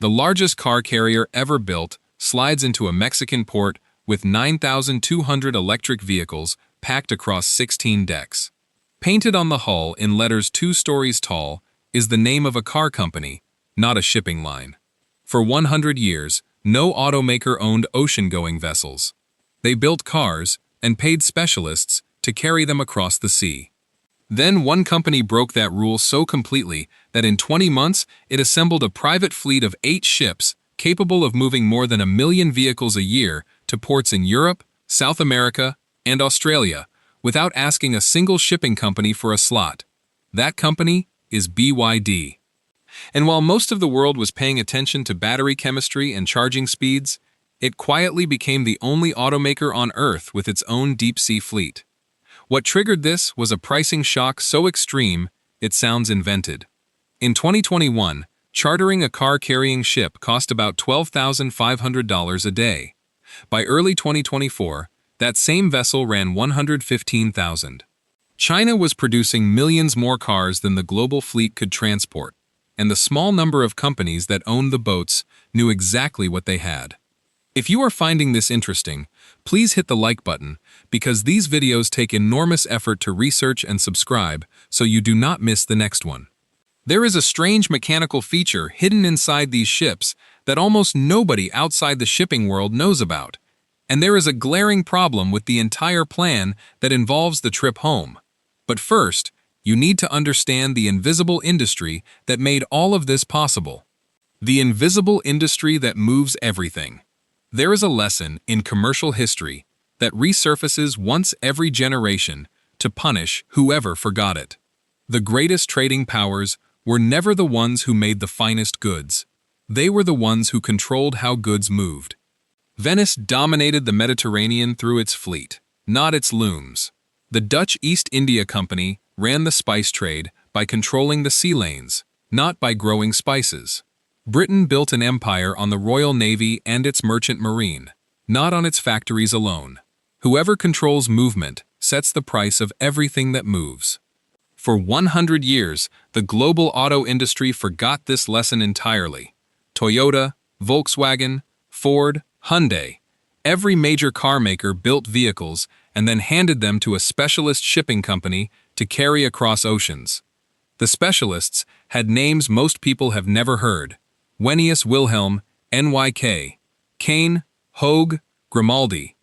The largest car carrier ever built slides into a Mexican port with 9,200 electric vehicles packed across 16 decks. Painted on the hull in letters 2 stories tall is the name of a car company, not a shipping line. For 100 years, no automaker owned ocean-going vessels. They built cars and paid specialists to carry them across the sea. Then one company broke that rule so completely that in 20 months it assembled a private fleet of 8 ships capable of moving more than 1 million vehicles a year to ports in Europe, South America, and Australia, without asking a single shipping company for a slot. That company is BYD. And while most of the world was paying attention to battery chemistry and charging speeds, it quietly became the only automaker on Earth with its own deep-sea fleet. What triggered this was a pricing shock so extreme, it sounds invented. In 2021, chartering a car-carrying ship cost about $12,500 a day. By early 2024, that same vessel ran $115,000. China was producing millions more cars than the global fleet could transport, and the small number of companies that owned the boats knew exactly what they had. If you are finding this interesting, please hit the like button, because these videos take enormous effort to research and subscribe so you do not miss the next one. There is a strange mechanical feature hidden inside these ships that almost nobody outside the shipping world knows about, and there is a glaring problem with the entire plan that involves the trip home. But first, you need to understand the invisible industry that made all of this possible. The invisible industry that moves everything. There is a lesson in commercial history that resurfaces once every generation to punish whoever forgot it. The greatest trading powers were never the ones who made the finest goods. They were the ones who controlled how goods moved. Venice dominated the Mediterranean through its fleet, not its looms. The Dutch East India Company ran the spice trade by controlling the sea lanes, not by growing spices. Britain built an empire on the Royal Navy and its merchant marine, not on its factories alone. Whoever controls movement sets the price of everything that moves. For 100 years, the global auto industry forgot this lesson entirely. Toyota, Volkswagen, Ford, Hyundai. Every major car maker built vehicles and then handed them to a specialist shipping company to carry across oceans. The specialists had names most people have never heard: Wallenius Wilhelmsen, NYK, Kane, Hoegh, Grimaldi.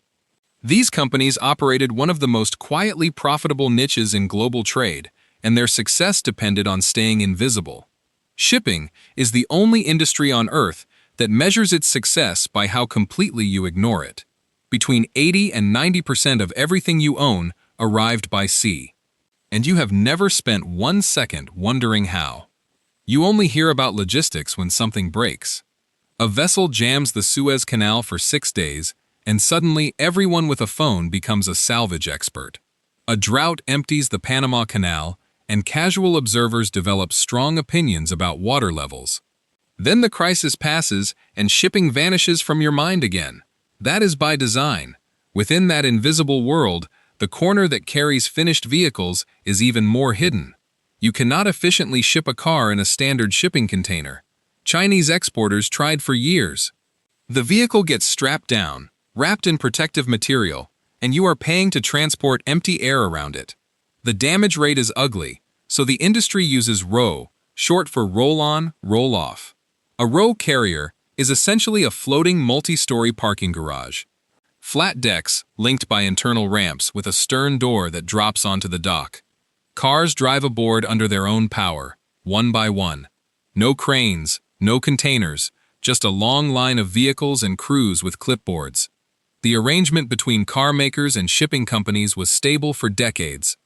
These companies operated one of the most quietly profitable niches in global trade, and their success depended on staying invisible. Shipping is the only industry on Earth that measures its success by how completely you ignore it. Between 80 and 90% of everything you own arrived by sea. And you have never spent 1 second wondering how. You only hear about logistics when something breaks. A vessel jams the Suez Canal for 6 days, and suddenly everyone with a phone becomes a salvage expert. A drought empties the Panama Canal, and casual observers develop strong opinions about water levels. Then the crisis passes, and shipping vanishes from your mind again. That is by design. Within that invisible world, the corner that carries finished vehicles is even more hidden. You cannot efficiently ship a car in a standard shipping container. Chinese exporters tried for years. The vehicle gets strapped down, wrapped in protective material, and you are paying to transport empty air around it. The damage rate is ugly, so the industry uses ROW, short for roll-on, roll-off. A ROW carrier is essentially a floating multi-story parking garage. Flat decks linked by internal ramps with a stern door that drops onto the dock. Cars drive aboard under their own power, one by one. No cranes, no containers, just a long line of vehicles and crews with clipboards. The arrangement between car makers and shipping companies was stable for decades.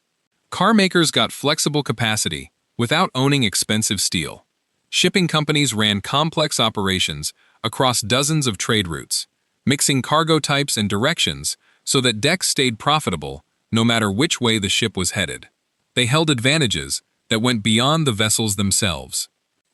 Car makers got flexible capacity without owning expensive steel. Shipping companies ran complex operations across dozens of trade routes, mixing cargo types and directions so that decks stayed profitable no matter which way the ship was headed. They held advantages that went beyond the vessels themselves.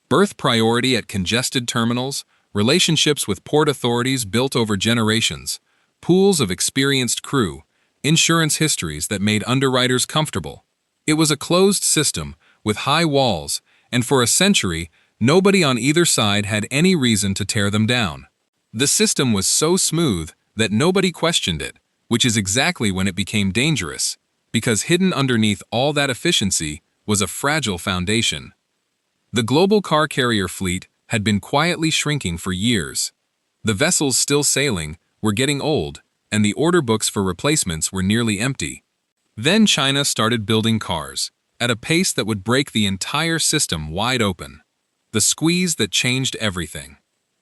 Berth priority at congested terminals, relationships with port authorities built over generations, pools of experienced crew, insurance histories that made underwriters comfortable. It was a closed system with high walls, and for a century, Nobody on either side had any reason to tear them down. The system was so smooth that nobody questioned it, which is exactly when it became dangerous, because hidden underneath all that efficiency was a fragile foundation. The global car carrier fleet had been quietly shrinking for years. The vessels still sailing were getting old, and the order books for replacements were nearly empty. Then China started building cars, at a pace that would break the entire system wide open. The squeeze that changed everything.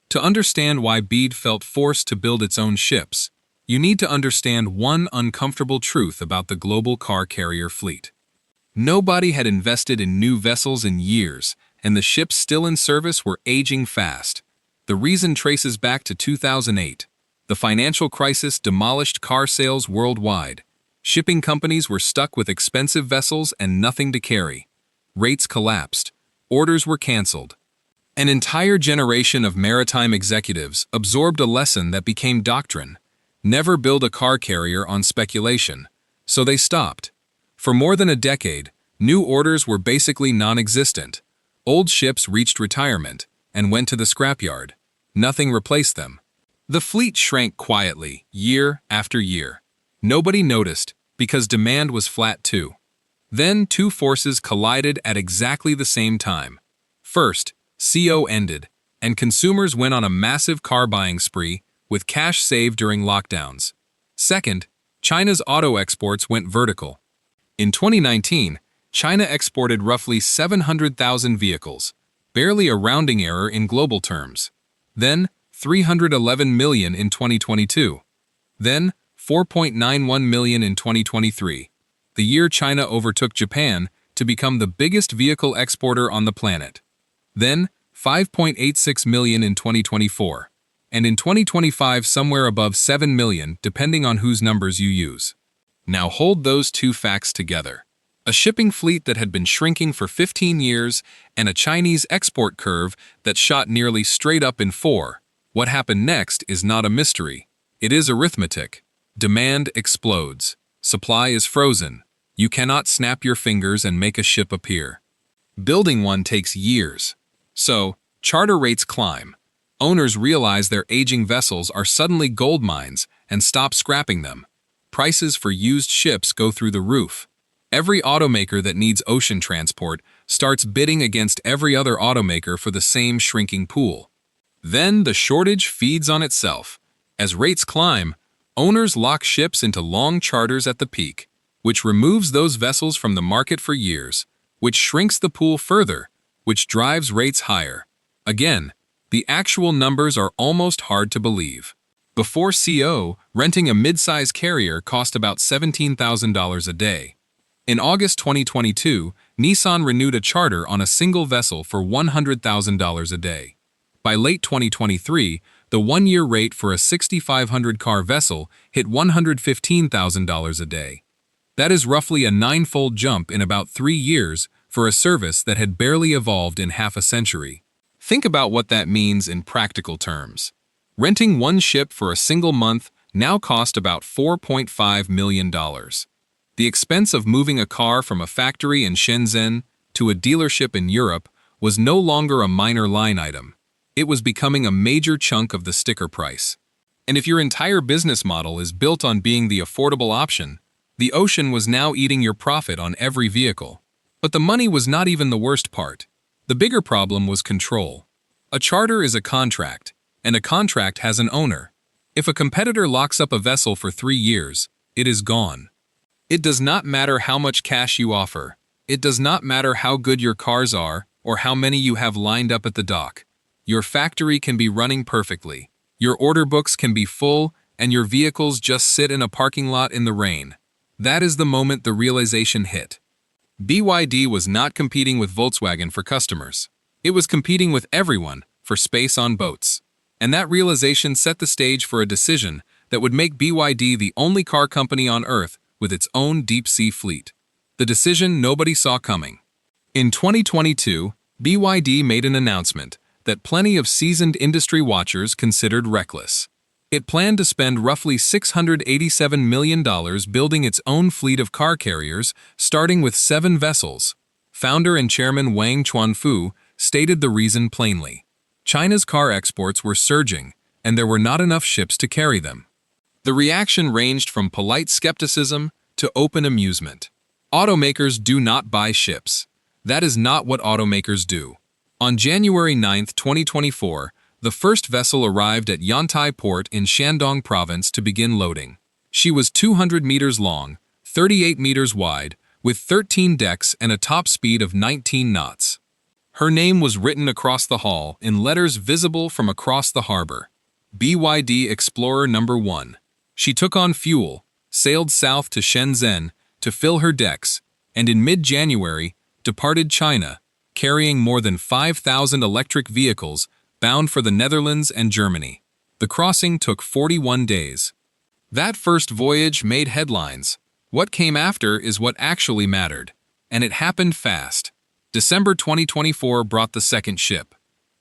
To understand why BYD felt forced to build its own ships, you need to understand one uncomfortable truth about the global car carrier fleet. Nobody had invested in new vessels in years, and the ships still in service were aging fast. The reason traces back to 2008. The financial crisis demolished car sales worldwide. Shipping companies were stuck with expensive vessels and nothing to carry. Rates collapsed. Orders were canceled. An entire generation of maritime executives absorbed a lesson that became doctrine. Never build a car carrier on speculation. So they stopped. For more than a decade, new orders were basically non-existent. Old ships reached retirement and went to the scrapyard. Nothing replaced them. The fleet shrank quietly, year after year. Nobody noticed, because demand was flat too. Then two forces collided at exactly the same time. First, CO ended, and consumers went on a massive car buying spree with cash saved during lockdowns. Second, China's auto exports went vertical. In 2019, China exported roughly 700,000 vehicles, barely a rounding error in global terms. Then, 311 million in 2022. Then, 4.91 million in 2023, the year China overtook Japan to become the biggest vehicle exporter on the planet. Then, 5.86 million in 2024, and in 2025 somewhere above 7 million depending on whose numbers you use. Now hold those two facts together. A shipping fleet that had been shrinking for 15 years and a Chinese export curve that shot nearly straight up in 4. What happened next is not a mystery. It is arithmetic. Demand explodes. Supply is frozen. You cannot snap your fingers and make a ship appear. Building one takes years. So, charter rates climb. Owners realize their aging vessels are suddenly gold mines and stop scrapping them. Prices for used ships go through the roof. Every automaker that needs ocean transport starts bidding against every other automaker for the same shrinking pool. Then the shortage feeds on itself. As rates climb, owners lock ships into long charters at the peak, which removes those vessels from the market for years, which shrinks the pool further, which drives rates higher. Again, the actual numbers are almost hard to believe. Before CO, renting a mid-size carrier cost about $17,000 a day. In August 2022, Nissan renewed a charter on a single vessel for $100,000 a day. By late 2023, the one-year rate for a 6,500-car vessel hit $115,000 a day. That is roughly a 9-fold jump in about 3 years for a service that had barely evolved in half a century. Think about what that means in practical terms. Renting one ship for a single month now cost about $4.5 million. The expense of moving a car from a factory in Shenzhen to a dealership in Europe was no longer a minor line item. It was becoming a major chunk of the sticker price. And if your entire business model is built on being the affordable option, the ocean was now eating your profit on every vehicle. But the money was not even the worst part. The bigger problem was control. A charter is a contract, and a contract has an owner. If a competitor locks up a vessel for 3 years, it is gone. It does not matter how much cash you offer. It does not matter how good your cars are or how many you have lined up at the dock. Your factory can be running perfectly. Your order books can be full, and your vehicles just sit in a parking lot in the rain. That is the moment the realization hit. BYD was not competing with Volkswagen for customers. It was competing with everyone for space on boats. And that realization set the stage for a decision that would make BYD the only car company on Earth with its own deep-sea fleet. The decision nobody saw coming. In 2022, BYD made an announcement that plenty of seasoned industry watchers considered reckless. It planned to spend roughly $687 million building its own fleet of car carriers, starting with 7 vessels. Founder and chairman Wang Chuanfu stated the reason plainly. China's car exports were surging, and there were not enough ships to carry them. The reaction ranged from polite skepticism to open amusement. Automakers do not buy ships. That is not what automakers do. On January 9, 2024, the first vessel arrived at Yantai Port in Shandong Province to begin loading. She was 200 meters long, 38 meters wide, with 13 decks and a top speed of 19 knots. Her name was written across the hull in letters visible from across the harbor. BYD Explorer Number 1. She took on fuel, sailed south to Shenzhen to fill her decks, and in mid-January departed China, carrying more than 5,000 electric vehicles bound for the Netherlands and Germany. The crossing took 41 days. That first voyage made headlines. What came after is what actually mattered, and it happened fast. December 2024 brought the second ship.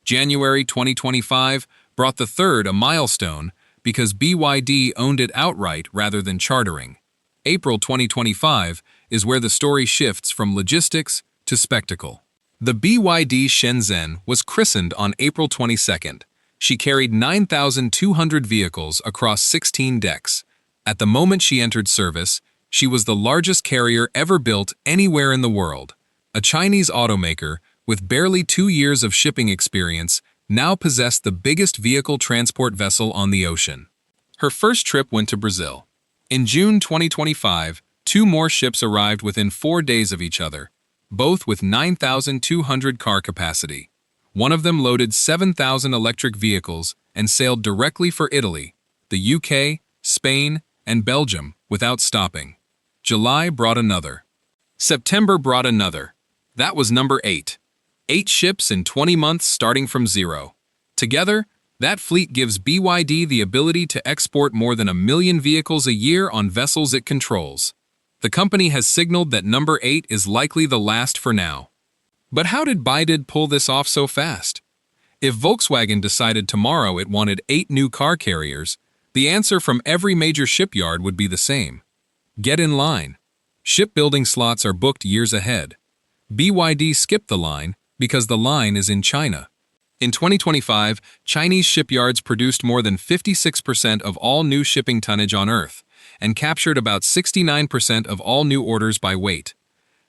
January 2025 brought the third, a milestone, because BYD owned it outright rather than chartering. April 2025 is where the story shifts from logistics to spectacle. The BYD Shenzhen was christened on April 22nd. She carried 9,200 vehicles across 16 decks. At the moment she entered service, she was the largest carrier ever built anywhere in the world. A Chinese automaker, with barely 2 years of shipping experience, now possessed the biggest vehicle transport vessel on the ocean. Her first trip went to Brazil. In June 2025, 2 more ships arrived within 4 days of each other, both with 9,200 car capacity. One of them loaded 7,000 electric vehicles and sailed directly for Italy, the UK, Spain, and Belgium without stopping. July brought another. September brought another. That was number 8. 8 ships in 20 months starting from zero. Together, that fleet gives BYD the ability to export more than 1 million vehicles a year on vessels it controls. The company has signaled that number 8 is likely the last for now. But how did BYD pull this off so fast? If Volkswagen decided tomorrow it wanted 8 new car carriers, the answer from every major shipyard would be the same. Get in line. Shipbuilding slots are booked years ahead. BYD skipped the line because the line is in China. In 2025, Chinese shipyards produced more than 56% of all new shipping tonnage on Earth, and captured about 69% of all new orders by weight.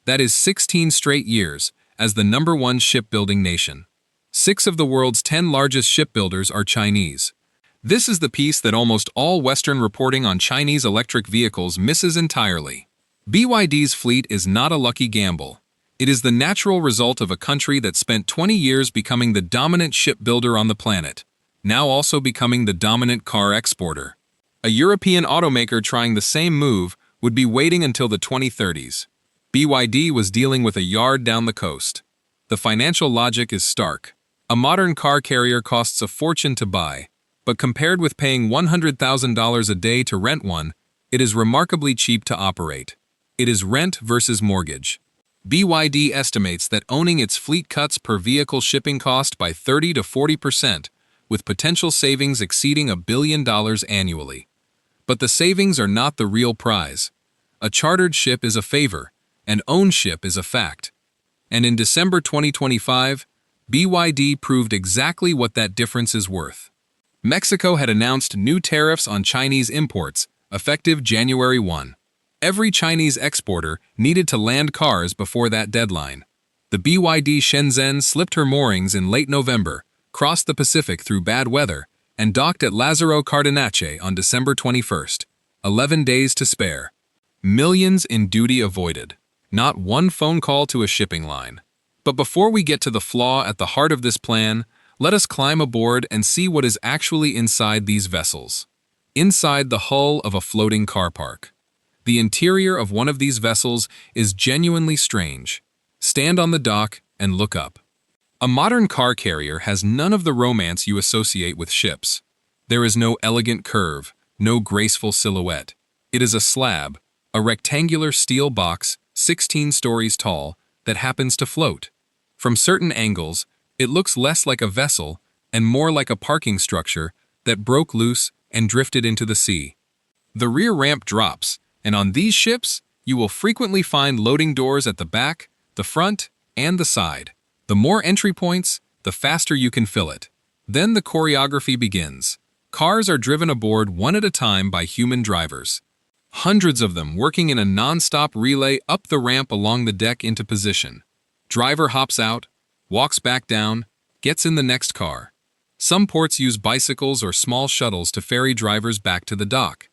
That is 16 straight years as the number 1 shipbuilding nation. 6 of the world's 10 largest shipbuilders are Chinese. This is the piece that almost all Western reporting on Chinese electric vehicles misses entirely. BYD's fleet is not a lucky gamble. It is the natural result of a country that spent 20 years becoming the dominant shipbuilder on the planet, now also becoming the dominant car exporter. A European automaker trying the same move would be waiting until the 2030s. BYD was dealing with a yard down the coast. The financial logic is stark. A modern car carrier costs a fortune to buy, but compared with paying $100,000 a day to rent one, it is remarkably cheap to operate. It is rent versus mortgage. BYD estimates that owning its fleet cuts per vehicle shipping cost by 30 to 40%, with potential savings exceeding $1 billion annually. But the savings are not the real prize. A chartered ship is a favor, an owned ship is a fact. And in December 2025, BYD proved exactly what that difference is worth. Mexico had announced new tariffs on Chinese imports, effective January 1. Every Chinese exporter needed to land cars before that deadline. The BYD Shenzhen slipped her moorings in late November, crossed the Pacific through bad weather, and docked at Lázaro Cárdenas on December 21st. 11 days to spare. Millions in duty avoided. Not one phone call to a shipping line. But before we get to the flaw at the heart of this plan, let us climb aboard and see what is actually inside these vessels. Inside the hull of a floating car park. The interior of one of these vessels is genuinely strange. Stand on the dock and look up. A modern car carrier has none of the romance you associate with ships. There is no elegant curve, no graceful silhouette. It is a slab, a rectangular steel box, 16 stories tall, that happens to float. From certain angles, it looks less like a vessel and more like a parking structure that broke loose and drifted into the sea. The rear ramp drops, and on these ships, you will frequently find loading doors at the back, the front, and the side. The more entry points, the faster you can fill it. Then the choreography begins. Cars are driven aboard one at a time by human drivers. Hundreds of them working in a non-stop relay up the ramp along the deck into position. Driver hops out, walks back down, gets in the next car. Some ports use bicycles or small shuttles to ferry drivers back to the dock.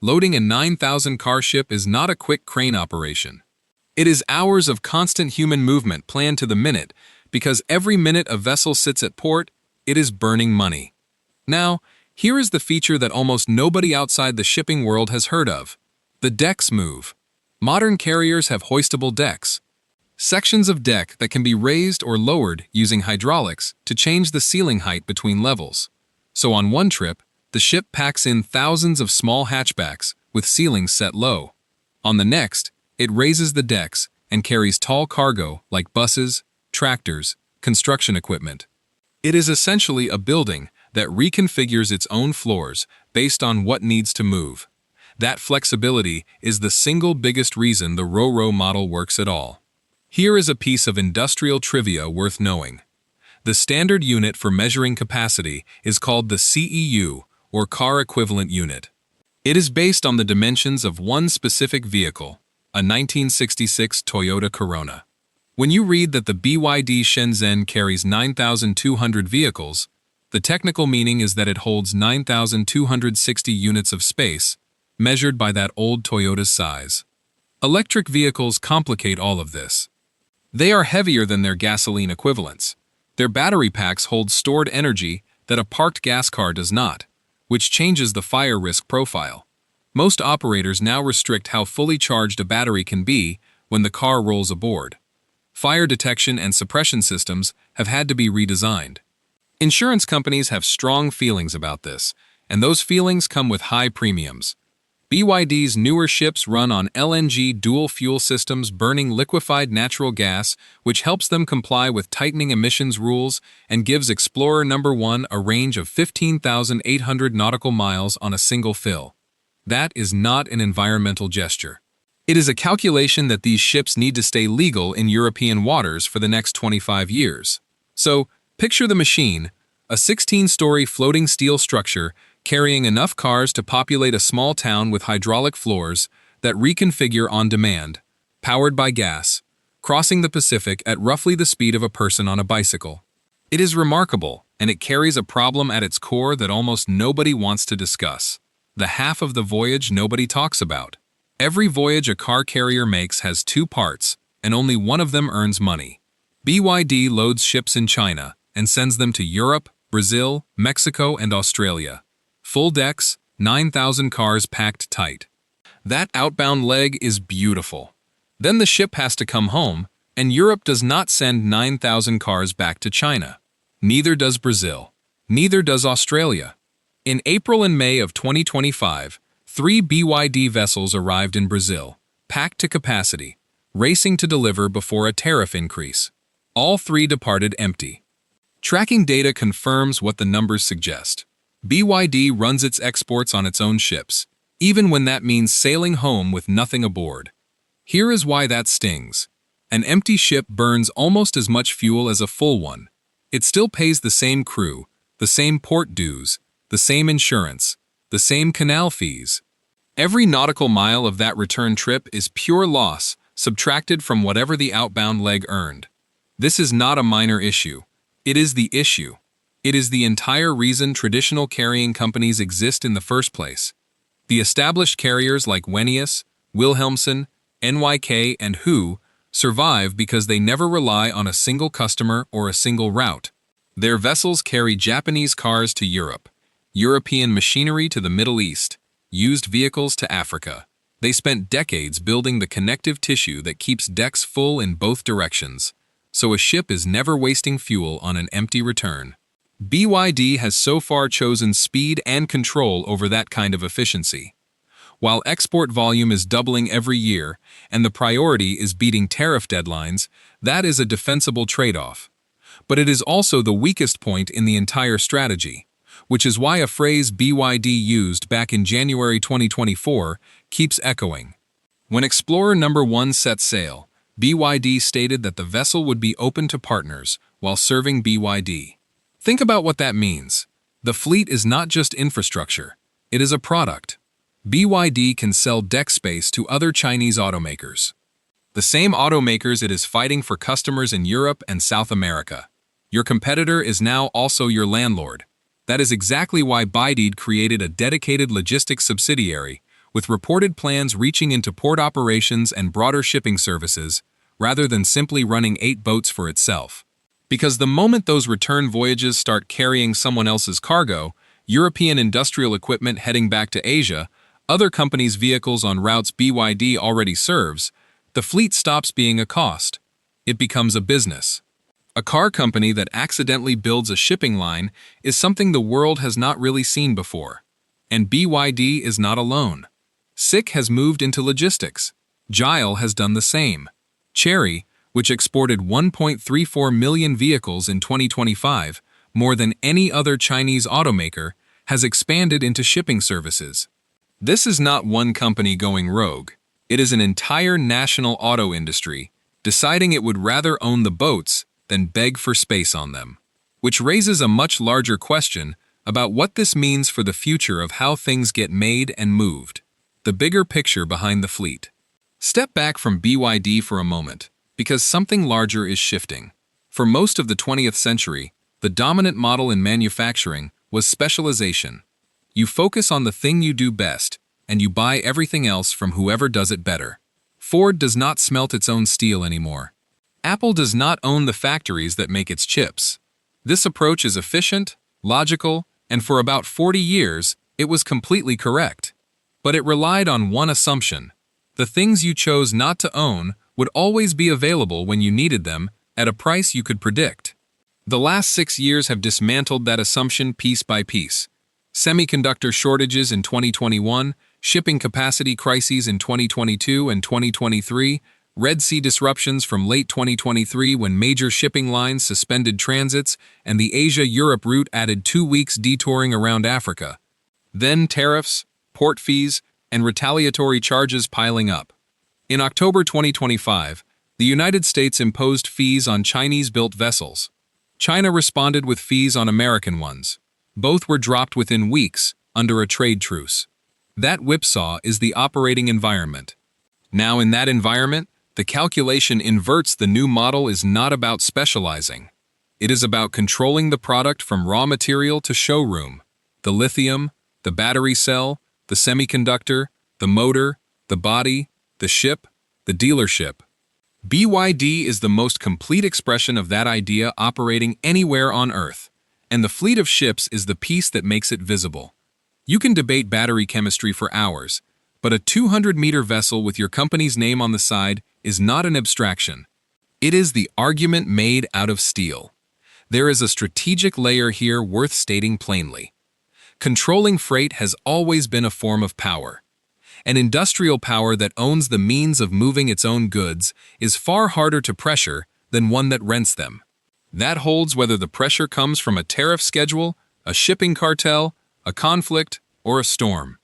Loading a 9,000-car ship is not a quick crane operation. It is hours of constant human movement planned to the minute, because every minute a vessel sits at port, it is burning money. Now, here is the feature that almost nobody outside the shipping world has heard of. The decks move. Modern carriers have hoistable decks. Sections of deck that can be raised or lowered using hydraulics to change the ceiling height between levels. So on one trip, the ship packs in thousands of small hatchbacks with ceilings set low. On the next, it raises the decks and carries tall cargo like buses, tractors, construction equipment. It is essentially a building that reconfigures its own floors based on what needs to move. That flexibility is the single biggest reason the Ro-Ro model works at all. Here is a piece of industrial trivia worth knowing. The standard unit for measuring capacity is called the CEU, or Car Equivalent Unit. It is based on the dimensions of one specific vehicle, a 1966 Toyota Corona. When you read that the BYD Shenzhen carries 9,200 vehicles, the technical meaning is that it holds 9,260 units of space, measured by that old Toyota's size. Electric vehicles complicate all of this. They are heavier than their gasoline equivalents. Their battery packs hold stored energy that a parked gas car does not, which changes the fire risk profile. Most operators now restrict how fully charged a battery can be when the car rolls aboard. Fire detection and suppression systems have had to be redesigned. Insurance companies have strong feelings about this, and those feelings come with high premiums. BYD's newer ships run on LNG dual-fuel systems burning liquefied natural gas, which helps them comply with tightening emissions rules and gives Explorer Number 1 a range of 15,800 nautical miles on a single fill. That is not an environmental gesture. It is a calculation that these ships need to stay legal in European waters for the next 25 years. So, picture the machine, a 16-story floating steel structure carrying enough cars to populate a small town with hydraulic floors that reconfigure on demand, powered by gas, crossing the Pacific at roughly the speed of a person on a bicycle. It is remarkable, and it carries a problem at its core that almost nobody wants to discuss. The half of the voyage nobody talks about. Every voyage a car carrier makes has two parts, and only one of them earns money. BYD loads ships in China and sends them to Europe, Brazil, Mexico, and Australia. Full decks, 9,000 cars packed tight. That outbound leg is beautiful. Then the ship has to come home, and Europe does not send 9,000 cars back to China. Neither does Brazil. Neither does Australia. In April and May of 2025, 3 BYD vessels arrived in Brazil, packed to capacity, racing to deliver before a tariff increase. All 3 departed empty. Tracking data confirms what the numbers suggest. BYD runs its exports on its own ships, even when that means sailing home with nothing aboard. Here is why that stings. An empty ship burns almost as much fuel as a full one. It still pays the same crew, the same port dues, the same insurance, the same canal fees. Every nautical mile of that return trip is pure loss, subtracted from whatever the outbound leg earned. This is not a minor issue. It is the issue. It is the entire reason traditional carrying companies exist in the first place. The established carriers like Wallenius, Wilhelmsen, NYK, and Hoegh survive because they never rely on a single customer or a single route. Their vessels carry Japanese cars to Europe, European machinery to the Middle East, used vehicles to Africa. They spent decades building the connective tissue that keeps decks full in both directions, so a ship is never wasting fuel on an empty return. BYD has so far chosen speed and control over that kind of efficiency. While export volume is doubling every year and the priority is beating tariff deadlines, that is a defensible trade-off. But it is also the weakest point in the entire strategy, which is why a phrase BYD used back in January 2024 keeps echoing. When Explorer Number 1 set sail, BYD stated that the vessel would be open to partners while serving BYD. Think about what that means. The fleet is not just infrastructure, it is a product. BYD can sell deck space to other Chinese automakers. The same automakers it is fighting for customers in Europe and South America. Your competitor is now also your landlord. That is exactly why BYD created a dedicated logistics subsidiary, with reported plans reaching into port operations and broader shipping services, rather than simply running 8 boats for itself. Because the moment those return voyages start carrying someone else's cargo, European industrial equipment heading back to Asia, other companies' vehicles on routes BYD already serves, the fleet stops being a cost. It becomes a business. A car company that accidentally builds a shipping line is something the world has not really seen before. And BYD is not alone. SAIC has moved into logistics. Hoegh has done the same. Chery, which exported 1.34 million vehicles in 2025, more than any other Chinese automaker, has expanded into shipping services. This is not one company going rogue. It is an entire national auto industry deciding it would rather own the boats than beg for space on them. Which raises a much larger question about what this means for the future of how things get made and moved. The bigger picture behind the fleet. Step back from BYD for a moment, because something larger is shifting. For most of the 20th century, the dominant model in manufacturing was specialization. You focus on the thing you do best, and you buy everything else from whoever does it better. Ford does not smelt its own steel anymore. Apple does not own the factories that make its chips. This approach is efficient, logical, and for about 40 years, it was completely correct. But it relied on one assumption. The things you chose not to own would always be available when you needed them, at a price you could predict. The last 6 years have dismantled that assumption piece by piece. Semiconductor shortages in 2021, shipping capacity crises in 2022 and 2023, Red Sea disruptions from late 2023 when major shipping lines suspended transits, and the Asia-Europe route added 2 weeks detouring around Africa. Then tariffs, port fees, and retaliatory charges piling up. In October 2025, the United States imposed fees on Chinese-built vessels. China responded with fees on American ones. Both were dropped within weeks, under a trade truce. That whipsaw is the operating environment. Now in that environment, the calculation inverts. The new model is not about specializing. It is about controlling the product from raw material to showroom. The lithium, the battery cell, the semiconductor, the motor, the body, the ship, the dealership. BYD is the most complete expression of that idea operating anywhere on Earth, and the fleet of ships is the piece that makes it visible. You can debate battery chemistry for hours, but a 200-meter vessel with your company's name on the side is not an abstraction. It is the argument made out of steel. There is a strategic layer here worth stating plainly. Controlling freight has always been a form of power. An industrial power that owns the means of moving its own goods is far harder to pressure than one that rents them. That holds whether the pressure comes from a tariff schedule, a shipping cartel, a conflict, or a storm.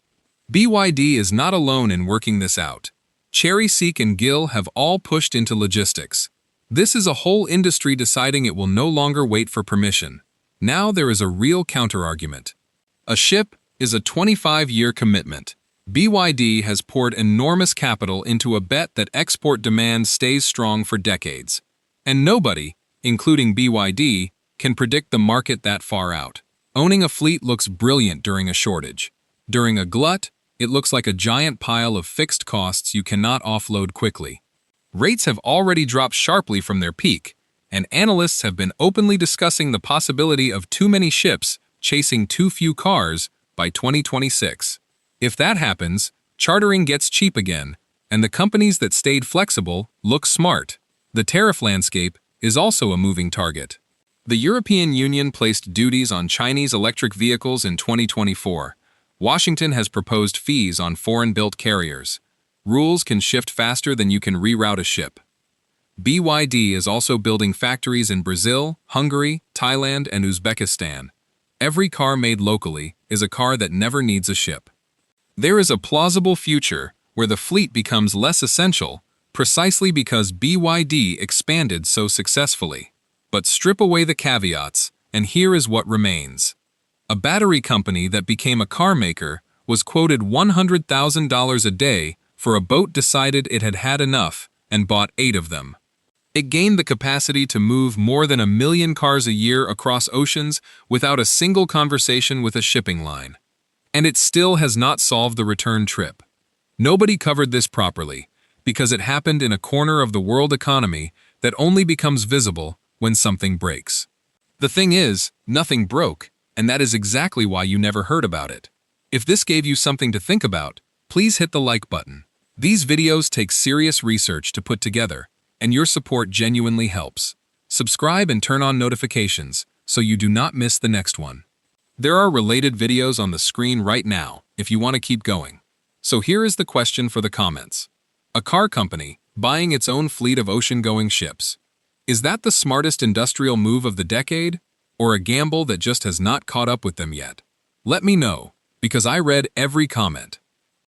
BYD is not alone in working this out. Chery, SAIC, and Gill have all pushed into logistics. This is a whole industry deciding it will no longer wait for permission. Now there is a real counterargument. A ship is a 25-year commitment. BYD has poured enormous capital into a bet that export demand stays strong for decades. And nobody, including BYD, can predict the market that far out. Owning a fleet looks brilliant during a shortage. During a glut, it looks like a giant pile of fixed costs you cannot offload quickly. Rates have already dropped sharply from their peak, and analysts have been openly discussing the possibility of too many ships chasing too few cars by 2026. If that happens, chartering gets cheap again, and the companies that stayed flexible look smart. The tariff landscape is also a moving target. The European Union placed duties on Chinese electric vehicles in 2024. Washington has proposed fees on foreign-built carriers. Rules can shift faster than you can reroute a ship. BYD is also building factories in Brazil, Hungary, Thailand, and Uzbekistan. Every car made locally is a car that never needs a ship. There is a plausible future where the fleet becomes less essential, precisely because BYD expanded so successfully. But strip away the caveats, and here is what remains. A battery company that became a car maker was quoted $100,000 a day for a boat decided it had had enough and bought 8 of them. It gained the capacity to move more than 1 million cars a year across oceans without a single conversation with a shipping line. And it still has not solved the return trip. Nobody covered this properly, because it happened in a corner of the world economy that only becomes visible when something breaks. The thing is, nothing broke, and that is exactly why you never heard about it. If this gave you something to think about, please hit the like button. These videos take serious research to put together, and your support genuinely helps. Subscribe and turn on notifications so you do not miss the next one. There are related videos on the screen right now if you want to keep going. So here is the question for the comments. A car company buying its own fleet of ocean-going ships. Is that the smartest industrial move of the decade, or a gamble that just has not caught up with them yet? Let me know, because I read every comment.